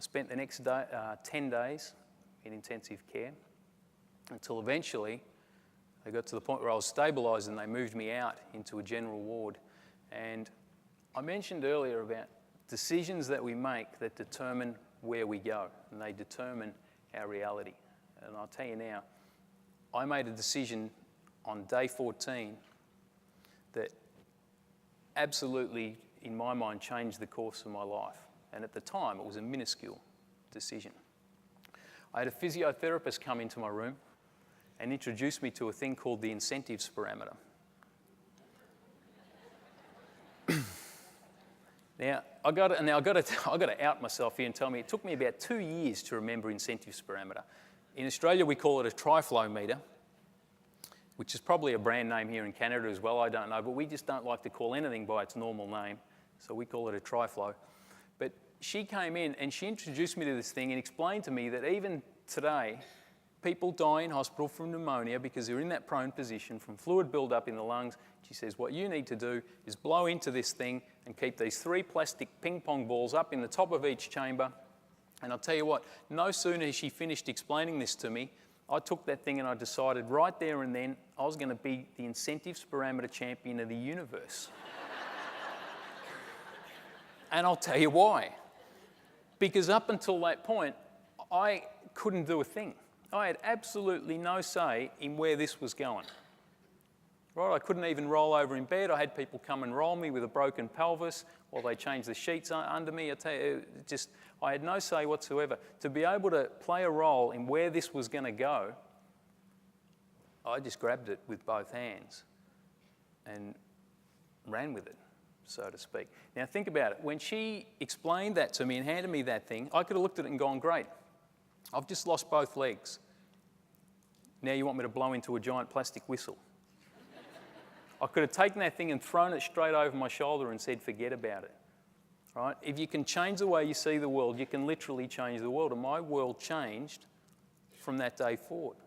spent the next 10 days in intensive care until eventually they got to the point where I was stabilised and they moved me out into a general ward. And I mentioned earlier about decisions that we make that determine where we go, and they determine our reality. And I'll tell you now, I made a decision on day 14 that absolutely, in my mind, changed the course of my life. And at the time, it was a minuscule decision. I had a physiotherapist come into my room and introduce me to a thing called the incentives parameter. Now, I got to out myself here and tell me it took me about 2 years to remember incentives parameter. In Australia, we call it a Tri-Flo meter, which is probably a brand name here in Canada as well, I don't know, but we just don't like to call anything by its normal name, so we call it a Tri-Flo. But she came in and she introduced me to this thing and explained to me that even today, people die in hospital from pneumonia because they're in that prone position from fluid buildup in the lungs. She says, what you need to do is blow into this thing and keep these 3 plastic ping pong balls up in the top of each chamber. And I'll tell you what, no sooner has she finished explaining this to me, I took that thing and I decided right there and then I was going to be the incentives parameter champion of the universe. And I'll tell you why. Because up until that point, I couldn't do a thing. I had absolutely no say in where this was going. Right? I couldn't even roll over in bed. I had people come and roll me with a broken pelvis while they changed the sheets under me. I tell you, I had no say whatsoever. To be able to play a role in where this was going to go, I just grabbed it with both hands and ran with it, so to speak. Now think about it. When she explained that to me and handed me that thing, I could have looked at it and gone, great. I've just lost both legs. Now you want me to blow into a giant plastic whistle. I could have taken that thing and thrown it straight over my shoulder and said, forget about it. Right? If you can change the way you see the world, you can literally change the world. And my world changed from that day forward.